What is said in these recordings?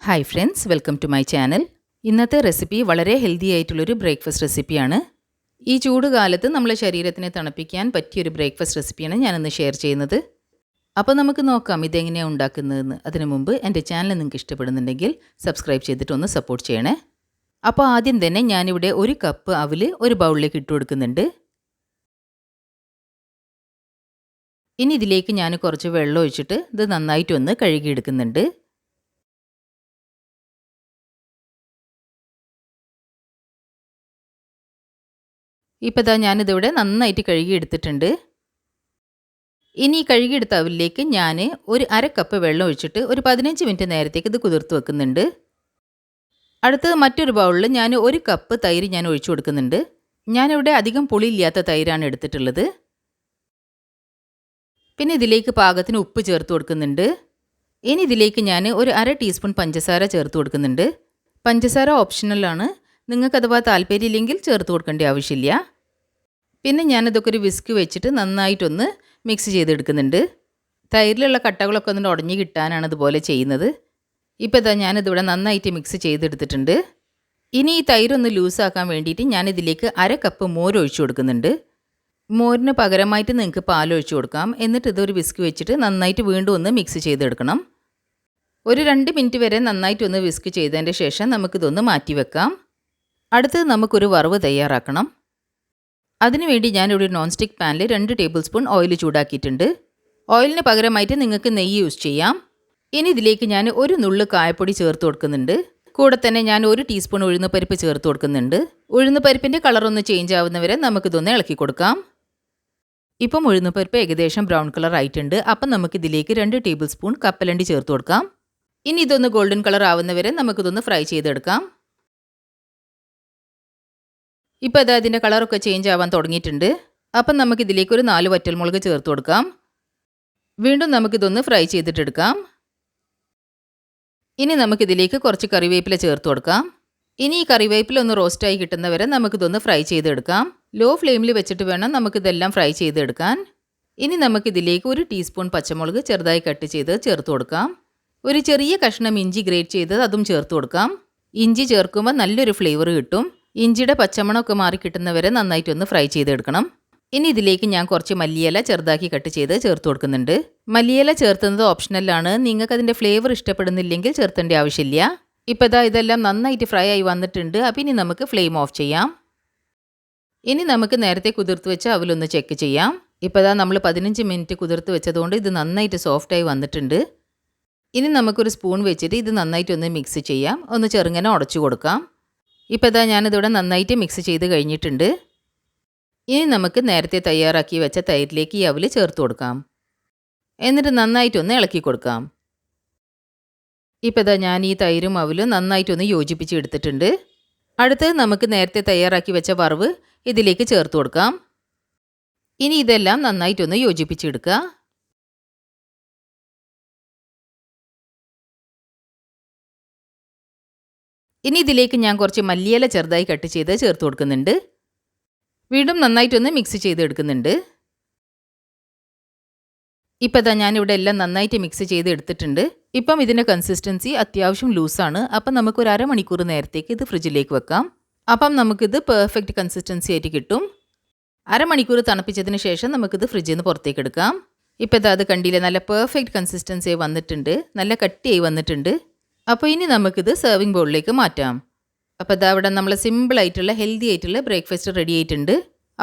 Hi friends, welcome to my channel. ഇന്നത്തെ recipe വളരെ healthy ആയിട്ടുള്ളൊരു ബ്രേക്ക്ഫാസ്റ്റ് റെസിപ്പിയാണ്. ഈ ചൂട് കാലത്ത് നമ്മളെ ശരീരത്തിനെ തണുപ്പിക്കാൻ പറ്റിയൊരു ബ്രേക്ക്ഫാസ്റ്റ് റെസിപ്പിയാണ് ഞാനിന്ന് ഷെയർ ചെയ്യുന്നത്. അപ്പോൾ നമുക്ക് നോക്കാം ഇതെങ്ങനെയാണ് ഉണ്ടാക്കുന്നതെന്ന്. അതിനു മുമ്പ് എൻ്റെ ചാനൽ നിങ്ങൾക്ക് ഇഷ്ടപ്പെടുന്നുണ്ടെങ്കിൽ സബ്സ്ക്രൈബ് ചെയ്തിട്ടൊന്ന് സപ്പോർട്ട് ചെയ്യണേ. അപ്പോൾ ആദ്യം തന്നെ ഞാനിവിടെ 1 കപ്പ് അവിൽ ഒരു ബൗളിലേക്ക് ഇട്ട് കൊടുക്കുന്നുണ്ട്. ഇനി ഇതിലേക്ക് ഞാൻ കുറച്ച് വെള്ളം ഒഴിച്ചിട്ട് ഇത് നന്നായിട്ടൊന്ന് കഴുകിയെടുക്കുന്നുണ്ട്. ഇപ്പോൾ ഇതാ ഞാനിതിവിടെ നന്നായിട്ട് കഴുകിയെടുത്തിട്ടുണ്ട്. ഇനി കഴുകിയെടുത്ത അവിലേക്ക് ഞാൻ ഒരു 1/2 കപ്പ് വെള്ളം ഒഴിച്ചിട്ട് ഒരു 15 മിനിറ്റ് നേരത്തേക്ക് ഇത് കുതിർത്ത് വെക്കുന്നുണ്ട്. അടുത്തത് മറ്റൊരു ബൗളിൽ ഞാൻ 1 കപ്പ് തൈര് ഞാൻ ഒഴിച്ചു കൊടുക്കുന്നുണ്ട്. ഞാനിവിടെ അധികം പുളിയില്ലാത്ത തൈരാണ് എടുത്തിട്ടുള്ളത്. പിന്നെ ഇതിലേക്ക് പാകത്തിന് ഉപ്പ് ചേർത്ത് കൊടുക്കുന്നുണ്ട്. ഇനി ഇതിലേക്ക് ഞാൻ ഒരു 1/2 ടീസ്പൂൺ പഞ്ചസാര ചേർത്ത് കൊടുക്കുന്നുണ്ട്. പഞ്ചസാര ഓപ്ഷണലാണ്, നിങ്ങൾക്ക് അഥവാ താല്പര്യമില്ലെങ്കിൽ ചേർത്ത് കൊടുക്കേണ്ട ആവശ്യമില്ല. പിന്നെ ഞാനിതൊക്കെ ഒരു വിസ്ക് വെച്ചിട്ട് നന്നായിട്ടൊന്ന് മിക്സ് ചെയ്തെടുക്കുന്നുണ്ട്. തൈരിലുള്ള കട്ടകളൊക്കെ ഒന്ന് ഉടഞ്ഞ് കിട്ടാനാണ് ഇതുപോലെ ചെയ്യുന്നത്. ഇപ്പോൾ ഇതാ ഞാനിതിവിടെ നന്നായിട്ട് മിക്സ് ചെയ്തെടുത്തിട്ടുണ്ട്. ഇനി ഈ തൈരൊന്ന് ലൂസാക്കാൻ വേണ്ടിയിട്ട് ഞാനിതിലേക്ക് 1/2 കപ്പ് മോര് ഒഴിച്ചു കൊടുക്കുന്നുണ്ട്. മോരിന് പകരമായിട്ട് നിങ്ങൾക്ക് പാലൊഴിച്ചു കൊടുക്കാം. എന്നിട്ട് ഇതൊരു വിസ്ക് വെച്ചിട്ട് നന്നായിട്ട് വീണ്ടും ഒന്ന് മിക്സ് ചെയ്തെടുക്കണം. ഒരു 2 മിനിറ്റ് വരെ നന്നായിട്ടൊന്ന് വിസ്ക് ചെയ്തതിൻ്റെ ശേഷം നമുക്കിതൊന്ന് മാറ്റി വെക്കാം. അടുത്തത് നമുക്കൊരു വറവ് തയ്യാറാക്കണം. അതിനുവേണ്ടി ഞാനിവിടെ നോൺ സ്റ്റിക്ക് പാനിൽ 2 ടേബിൾ സ്പൂൺ ഓയിൽ ചൂടാക്കിയിട്ടുണ്ട്. ഓയിലിന് പകരമായിട്ട് നിങ്ങൾക്ക് നെയ്യ് യൂസ് ചെയ്യാം. ഇനി ഇതിലേക്ക് ഞാൻ ഒരു നുള്ളു കായപ്പൊടി ചേർത്ത് കൊടുക്കുന്നുണ്ട്. കൂടെ തന്നെ ഞാൻ 1 ടീസ്പൂൺ ഉഴുന്നുപരിപ്പ് ചേർത്ത് കൊടുക്കുന്നുണ്ട്. ഉഴുന്നുപരിപ്പിൻ്റെ കളറൊന്ന് ചേഞ്ച് ആവുന്നവരെ നമുക്കിതൊന്ന് ഇളക്കി കൊടുക്കാം. ഇപ്പം ഉഴുന്നുപരിപ്പ് ഏകദേശം ബ്രൗൺ കളർ ആയിട്ടുണ്ട്. അപ്പം നമുക്കിതിലേക്ക് 2 ടേബിൾ സ്പൂൺ കപ്പലണ്ടി ചേർത്ത് കൊടുക്കാം. ഇനി ഇതൊന്ന് ഗോൾഡൻ കളർ ആവുന്നവരെ നമുക്കിതൊന്ന് ഫ്രൈ ചെയ്തെടുക്കാം. ഇപ്പോൾ അത് അതിൻ്റെ കളറൊക്കെ ചേഞ്ച് ആവാൻ തുടങ്ങിയിട്ടുണ്ട്. അപ്പം നമുക്കിതിലേക്ക് ഒരു 4 വറ്റൽമുളക് ചേർത്ത് കൊടുക്കാം. വീണ്ടും നമുക്കിതൊന്ന് ഫ്രൈ ചെയ്തിട്ടെടുക്കാം. ഇനി നമുക്കിതിലേക്ക് കുറച്ച് കറിവേപ്പില ചേർത്ത് കൊടുക്കാം. ഇനി ഈ കറിവേപ്പില ഒന്ന് റോസ്റ്റായി കിട്ടുന്നവരെ നമുക്കിതൊന്ന് ഫ്രൈ ചെയ്തെടുക്കാം. ലോ ഫ്ലെയിമിൽ വെച്ചിട്ട് വേണം നമുക്കിതെല്ലാം ഫ്രൈ ചെയ്തെടുക്കാൻ. ഇനി നമുക്കിതിലേക്ക് 1 ടീസ്പൂൺ പച്ചമുളക് ചെറുതായി കട്ട് ചെയ്ത് ചേർത്ത് കൊടുക്കാം. ഒരു ചെറിയ കഷ്ണം ഇഞ്ചി ഗ്രേറ്റ് ചെയ്തത് അതും ചേർത്ത് കൊടുക്കാം. ഇഞ്ചി ചേർക്കുമ്പോൾ നല്ലൊരു ഫ്ലേവർ കിട്ടും. ഇഞ്ചിയുടെ പച്ചമണമൊക്കെ മാറി കിട്ടുന്നവരെ നന്നായിട്ടൊന്ന് ഫ്രൈ ചെയ്തെടുക്കണം. ഇനി ഇതിലേക്ക് ഞാൻ കുറച്ച് മല്ലിയില ചെറുതാക്കി കട്ട് ചെയ്ത് ചേർത്ത് കൊടുക്കുന്നുണ്ട്. മല്ലിയില ചേർത്തുന്നത് ഓപ്ഷണലാണ്, നിങ്ങൾക്ക് അതിൻ്റെ ഫ്ലേവർ ഇഷ്ടപ്പെടുന്നില്ലെങ്കിൽ ചേർത്തേണ്ട ആവശ്യമില്ല. ഇപ്പോൾ ഇതെല്ലാം നന്നായിട്ട് ഫ്രൈ ആയി വന്നിട്ടുണ്ട്. അപ്പോൾ ഇനി നമുക്ക് ഫ്ലെയിം ഓഫ് ചെയ്യാം. ഇനി നമുക്ക് നേരത്തെ കുതിർത്ത് വെച്ച അവലൊന്ന് ചെക്ക് ചെയ്യാം. ഇപ്പോൾ നമ്മൾ 15 മിനിറ്റ് കുതിർത്ത് വെച്ചതുകൊണ്ട് ഇത് നന്നായിട്ട് സോഫ്റ്റായി വന്നിട്ടുണ്ട്. ഇനി നമുക്കൊരു സ്പൂൺ വെച്ചിട്ട് ഇത് നന്നായിട്ടൊന്ന് മിക്സ് ചെയ്യാം. ഒന്ന് ചെറുങ്ങനെ ഉടച്ചു കൊടുക്കാം. ഇപ്പോൾ ഞാനിതിവിടെ നന്നായിട്ട് മിക്സ് ചെയ്ത് കഴിഞ്ഞിട്ടുണ്ട്. ഇനി നമുക്ക് നേരത്തെ തയ്യാറാക്കി വെച്ച തൈരിലേക്ക് ഈ അവല് ചേർത്ത് കൊടുക്കാം. എന്നിട്ട് നന്നായിട്ടൊന്ന് ഇളക്കി കൊടുക്കാം. ഇപ്പോൾ ഞാൻ ഈ തൈരും അവലും നന്നായിട്ടൊന്ന് യോജിപ്പിച്ച് എടുത്തിട്ടുണ്ട്. അടുത്തത് നമുക്ക് നേരത്തെ തയ്യാറാക്കി വെച്ച വറവ് ഇതിലേക്ക് ചേർത്ത് കൊടുക്കാം. ഇനി ഇതെല്ലാം നന്നായിട്ടൊന്ന് യോജിപ്പിച്ചെടുക്കുക. ഇനി ഇതിലേക്ക് ഞാൻ കുറച്ച് മല്ലിയില ചെറുതായി കട്ട് ചെയ്ത് ചേർത്ത് കൊടുക്കുന്നുണ്ട്. വീണ്ടും നന്നായിട്ടൊന്ന് മിക്സ് ചെയ്തെടുക്കുന്നുണ്ട്. ഇപ്പോൾ ഞാനിവിടെ എല്ലാം നന്നായിട്ട് മിക്സ് ചെയ്ത് എടുത്തിട്ടുണ്ട്. ഇപ്പം ഇതിൻ്റെ കൺസിസ്റ്റൻസി അത്യാവശ്യം ലൂസാണ്. അപ്പം നമുക്കൊരു 1/2 മണിക്കൂർ നേരത്തേക്ക് ഇത് ഫ്രിഡ്ജിലേക്ക് വെക്കാം. അപ്പം നമുക്കിത് പെർഫെക്റ്റ് കൺസിസ്റ്റൻസി ആയിട്ട് കിട്ടും. 1/2 മണിക്കൂർ തണുപ്പിച്ചതിന് ശേഷം നമുക്കിത് ഫ്രിഡ്ജിൽ നിന്ന് പുറത്തേക്ക് എടുക്കാം. ഇപ്പോൾ അത് കണ്ടില്ലേ, നല്ല പെർഫെക്റ്റ് കൺസിസ്റ്റൻസി ആയി വന്നിട്ടുണ്ട്. നല്ല കട്ടിയായി വന്നിട്ടുണ്ട്. അപ്പോൾ ഇനി നമുക്കിത് സെർവിങ് ബൗളിലേക്ക് മാറ്റാം. അപ്പോൾ അവിടെ നമ്മൾ സിമ്പിളായിട്ടുള്ള ഹെൽത്തി ആയിട്ടുള്ള ബ്രേക്ക്ഫാസ്റ്റ് റെഡി ആയിട്ടുണ്ട്.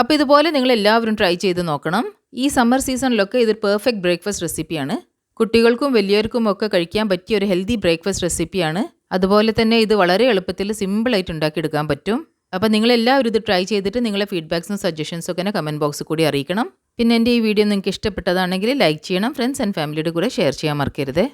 അപ്പോൾ ഇതുപോലെ നിങ്ങൾ എല്ലാവരും ട്രൈ ചെയ്ത് നോക്കണം. ഈ സമ്മർ സീസണിലൊക്കെ ഇതൊരു പെർഫെക്റ്റ് ബ്രേക്ക്ഫാസ്റ്റ് റെസിപ്പിയാണ്. കുട്ടികൾക്കും വലിയവർക്കും ഒക്കെ കഴിക്കാൻ പറ്റിയ ഒരു ഹെൽത്തി ബ്രേക്ക്ഫാസ്റ്റ് റെസിപ്പിയാണ്. അതുപോലെ തന്നെ ഇത് വളരെ എളുപ്പത്തിൽ സിമ്പിളായിട്ട് ഉണ്ടാക്കിയെടുക്കാൻ പറ്റും. അപ്പോൾ നിങ്ങളെല്ലാവരും ഇത് ട്രൈ ചെയ്തിട്ട് നിങ്ങളെ ഫീഡ്ബാക്സും സജഷൻസും ഒക്കെ കമൻറ്റ് ബോക്സിൽ കൂടി അറിയിക്കണം. പിന്നെ എൻ്റെ ഈ വീഡിയോ നിങ്ങൾക്ക് ഇഷ്ടപ്പെട്ടതാണെങ്കിൽ ലൈക്ക് ചെയ്യണം. ഫ്രണ്ട്സ് ആൻഡ് ഫാമിലിയുടെ കൂടെ ഷെയർ ചെയ്യാൻ മറക്കരുത്.